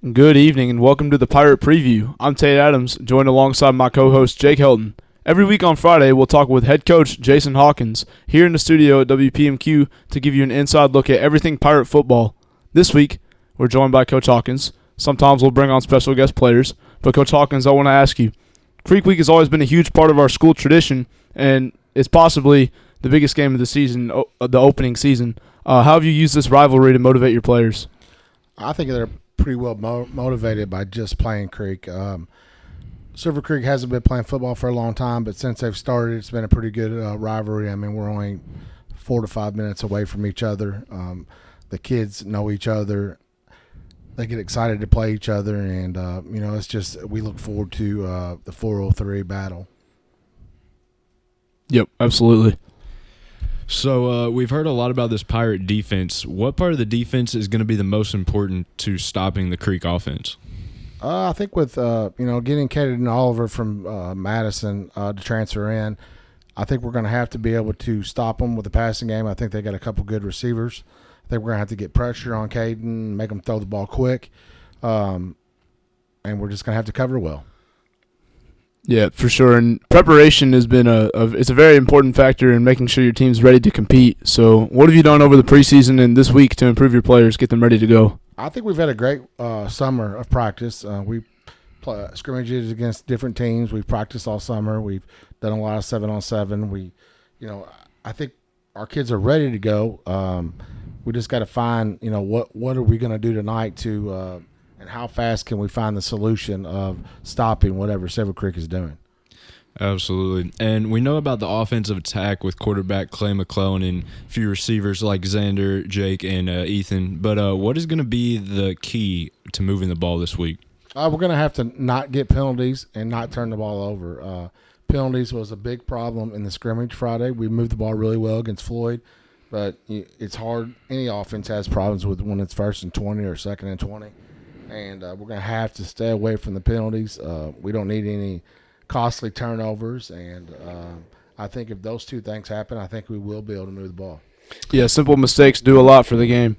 Good evening and welcome to the Pirate Preview. I'm Tate Adams, joined alongside my co-host Jake Helton. Every week on Friday, we'll talk with head coach Jason Hawkins here in the studio at WPMQ to give you an inside look at everything Pirate football. This week, we're joined by Coach Hawkins. Sometimes we'll bring on special guest players, but Coach Hawkins, I want to ask you, Creek Week has always been a huge part of our school tradition, and it's possibly the biggest game of the season, the opening season. How have you used this rivalry to motivate your players? I think they're pretty well motivated by just playing Creek. Silver Creek hasn't been playing football for a long time, but since they've started, it's been a pretty good rivalry. I mean, we're only 4 to 5 minutes away from each other. The kids know each other. They get excited to play each other, and, it's just we look forward to the 403 battle. Yep, absolutely. So we've heard a lot about this Pirate defense. What part of the defense is going to be the most important to stopping the Creek offense? I think with getting Tate and Oliver from Madison to transfer in, I think we're going to have to be able to stop them with the passing game. I think they got a couple good receivers. I think we're going to have to get pressure on Caden, make them throw the ball quick, and we're just going to have to cover well. Yeah, for sure. And preparation has been it's a very important factor in making sure your team's ready to compete. So what have you done over the preseason and this week to improve your players, get them ready to go? I think we've had a great summer of practice. We play scrimmages against different teams. We've practiced all summer. We've done a lot of 7-on-7. I think our kids are ready to go. We just got to find, what are we going to do tonight to and how fast can we find the solution of stopping whatever Silver Creek is doing? Absolutely. And we know about the offensive attack with quarterback Clay McClellan and a few receivers like Xander, Jake, and Ethan. But what is going to be the key to moving the ball this week? We're going to have to not get penalties and not turn the ball over. Penalties was a big problem in the scrimmage Friday. We moved the ball really well against Floyd, but it's hard. Any offense has problems with when it's 1st and 20 or 2nd and 20. And we're going to have to stay away from the penalties. We don't need any costly turnovers. And I think if those two things happen, I think we will be able to move the ball. Yeah, simple mistakes do a lot for the game.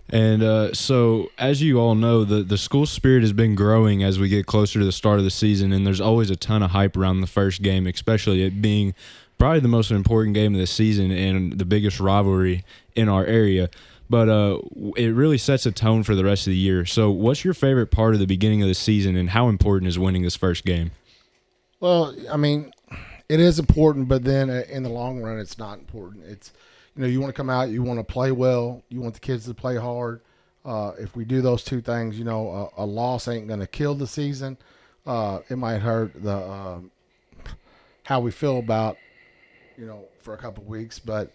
And so, as you all know, the school spirit has been growing as we get closer to the start of the season, and there's always a ton of hype around the first game, especially it being probably the most important game of the season and the biggest rivalry in our area. But it really sets a tone for the rest of the year. So what's your favorite part of the beginning of the season, and how important is winning this first game? Well, I mean, it is important, but then in the long run, it's not important. It's, you want to come out, you want to play well, you want the kids to play hard. If we do those two things, a loss ain't going to kill the season. It might hurt the how we feel about, for a couple of weeks. But,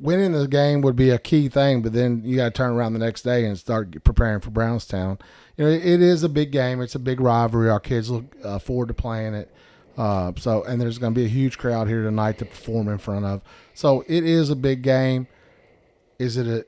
winning the game would be a key thing, but then you got to turn around the next day and start preparing for Brownstown. It is a big game. It's a big rivalry. Our kids look forward to playing it. And there's going to be a huge crowd here tonight to perform in front of. So it is a big game. Is it a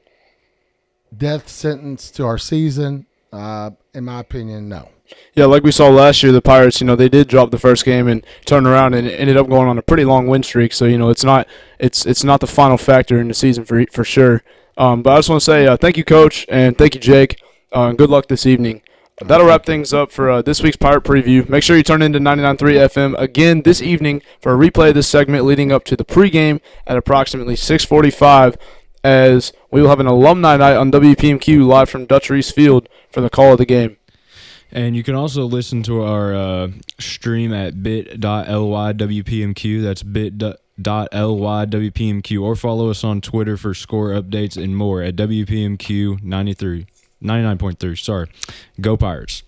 death sentence to our season? In my opinion, no. Yeah, like we saw last year, the Pirates, they did drop the first game and turn around and ended up going on a pretty long win streak. So, it's not the final factor in the season for sure. But I just want to say thank you, Coach, and thank you, Jake. And good luck this evening. That'll wrap things up for this week's Pirate Preview. Make sure you turn into 99.3 FM again this evening for a replay of this segment leading up to the pregame at approximately 6:45, as we will have an alumni night on WPMQ live from Dutch Reese Field for the call of the game. And you can also listen to our stream at bit.ly WPMQ. That's bit.ly WPMQ. Or follow us on Twitter for score updates and more at WPMQ 99.3. Sorry. Go Pirates.